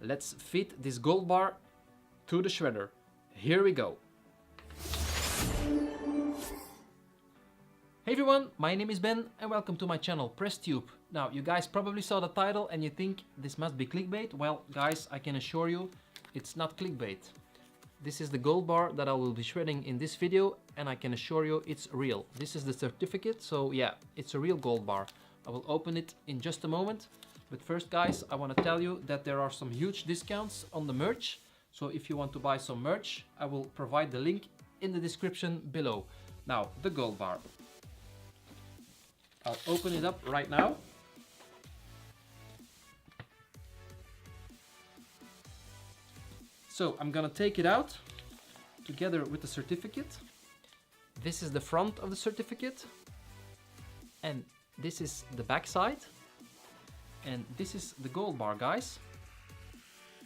Let's feed this gold bar to the shredder. Here we go. Hey everyone, my name is Ben and welcome to my channel PressTube. Now you guys probably saw the title and you think this must be clickbait. Well guys, I can assure you it's not clickbait. This is the gold bar that I will be shredding in this video and I can assure you it's real. This is the certificate, so yeah, it's a real gold bar. I will open it in just a moment. But first guys, I want to tell you that there are some huge discounts on the merch. So if you want to buy some merch, I will provide the link in the description below. Now, the gold bar. I'll open it up right now. So I'm gonna take it out together with the certificate. This is the front of the certificate. And this is the back side. And this is the gold bar, guys.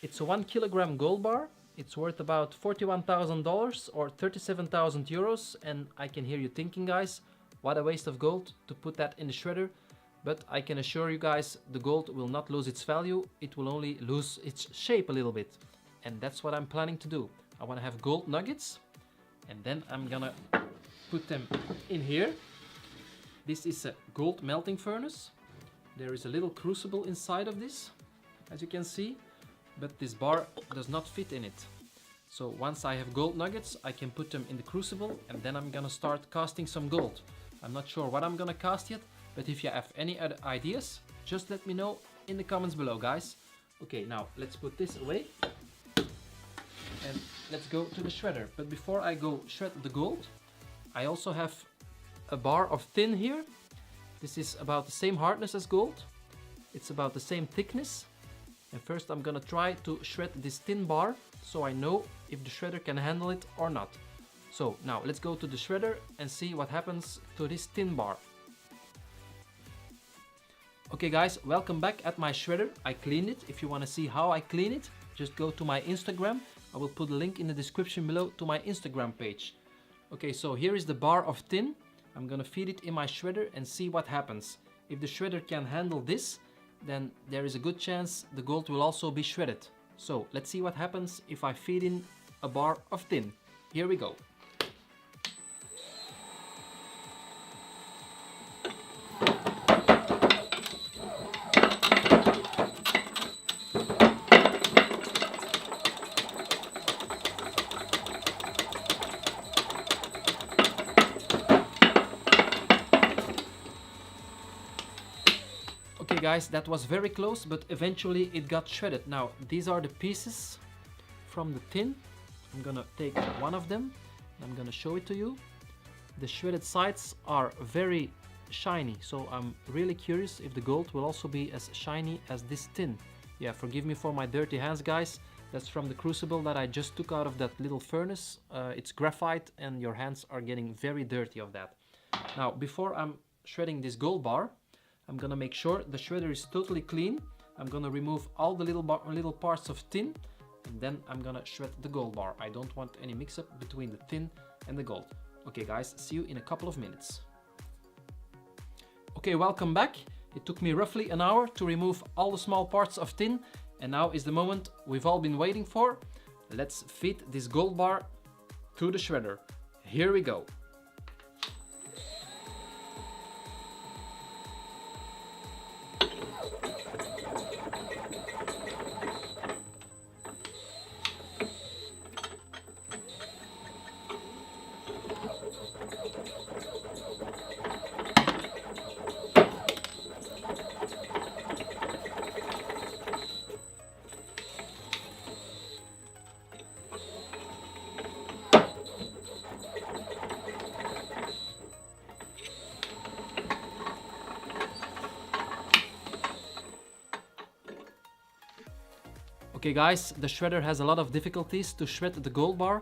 It's a 1 kilogram gold bar. It's worth about $41,000 or 37,000 euros. And I can hear you thinking, guys, what a waste of gold to put that in the shredder. But I can assure you guys, the gold will not lose its value. It will only lose its shape a little bit. And that's what I'm planning to do. I want to have gold nuggets. And then I'm gonna put them in here. This is a gold melting furnace. There is a little crucible inside of this, as you can see. But this bar does not fit in it. So once I have gold nuggets, I can put them in the crucible and then I'm gonna start casting some gold. I'm not sure what I'm gonna cast yet, but if you have any other ideas, just let me know in the comments below, guys. Okay, now let's put this away and let's go to the shredder. But before I go shred the gold, I also have a bar of tin here. This is about the same hardness as gold. It's about the same thickness. And first I'm gonna try to shred this tin bar so I know if the shredder can handle it or not. So now let's go to the shredder and see what happens to this tin bar. Okay guys, welcome back at my shredder. I cleaned it. If you want to see how I clean it, just go to my Instagram. I will put a link in the description below to my Instagram page. Okay, so here is the bar of tin. I'm gonna feed it in my shredder and see what happens. If the shredder can handle this, then there is a good chance the gold will also be shredded. So let's see what happens if I feed in a bar of tin. Here we go. Okay guys, that was very close, but eventually it got shredded. Now these are the pieces from the tin. I'm gonna take one of them and I'm gonna show it to you. The shredded sides are very shiny, so I'm really curious if the gold will also be as shiny as this tin. Yeah, forgive me for my dirty hands, guys. That's from the crucible that I just took out of that little furnace. It's graphite and your hands are getting very dirty of that. Now before I'm shredding this gold bar, I'm gonna make sure the shredder is totally clean. I'm gonna remove all the little parts of tin and then I'm gonna shred the gold bar. I don't want any mix-up between the tin and the gold. Okay guys, see you in a couple of minutes. Okay, welcome back. It took me roughly an hour to remove all the small parts of tin and now is the moment we've all been waiting for. Let's feed this gold bar to the shredder. Here we go. Okay guys, the shredder has a lot of difficulties to shred the gold bar.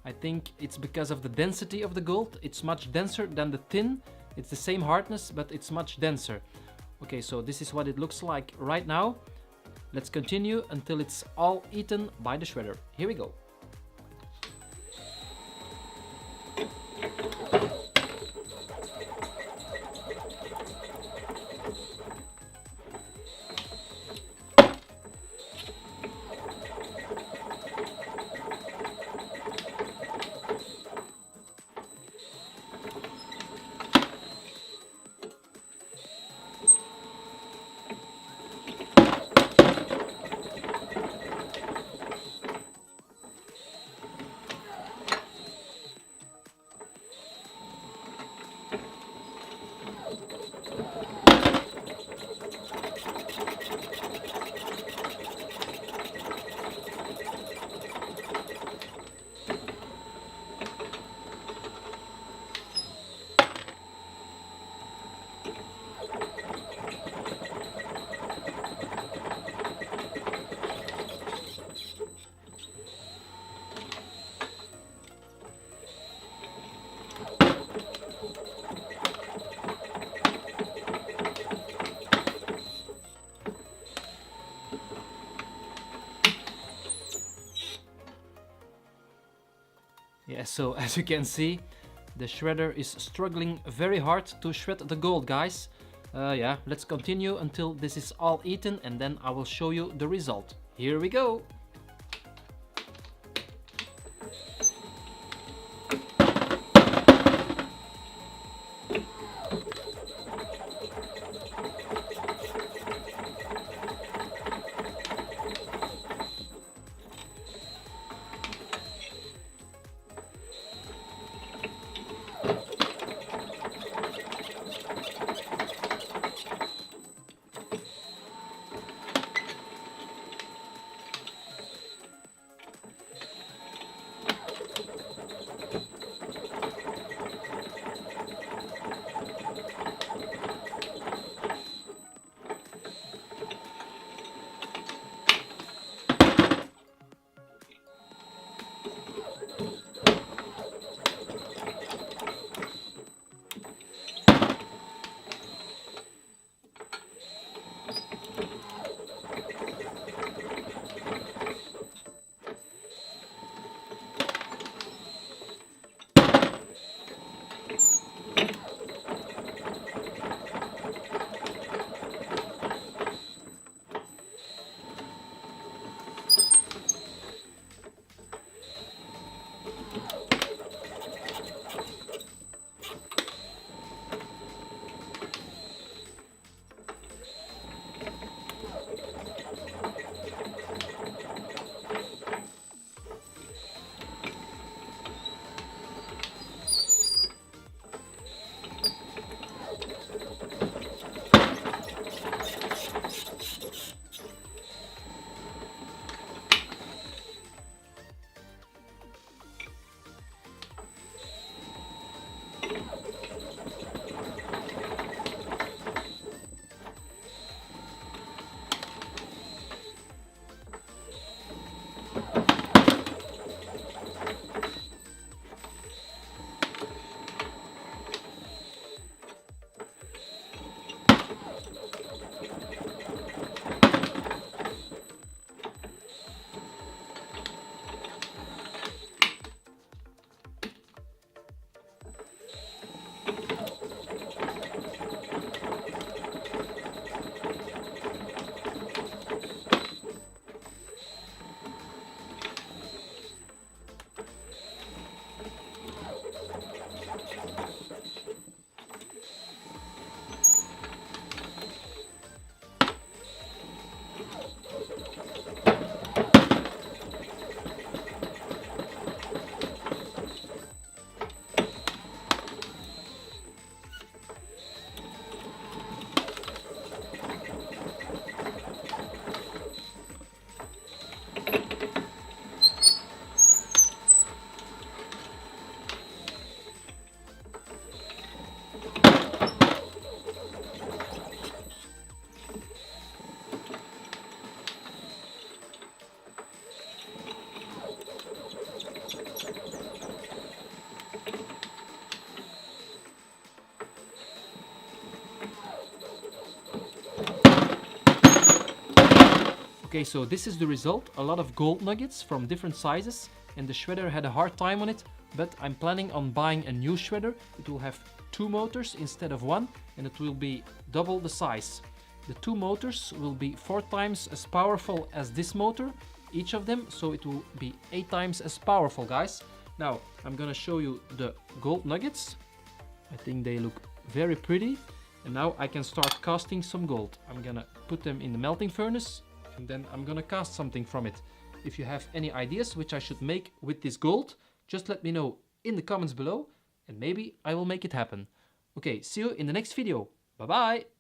I think it's because of the density of the gold. It's much denser than the tin. It's the same hardness, but it's much denser. Okay, so this is what it looks like right now. Let's continue until it's all eaten by the shredder. Here we go. Yeah, so as you can see, the shredder is struggling very hard to shred the gold, guys. Yeah, let's continue until this is all eaten and then I will show you the result. Here we go! Okay, so this is the result. A lot of gold nuggets from different sizes, and the shredder had a hard time on it, but I'm planning on buying a new shredder. It will have 2 motors instead of 1, and it will be double the size. The 2 motors will be 4 times as powerful as this motor, each of them, so it will be 8 times as powerful, guys. Now, I'm gonna show you the gold nuggets. I think they look very pretty. And now I can start casting some gold. I'm gonna put them in the melting furnace, and then I'm gonna cast something from it. If you have any ideas which I should make with this gold, just let me know in the comments below, and maybe I will make it happen. Okay, see you in the next video. Bye bye!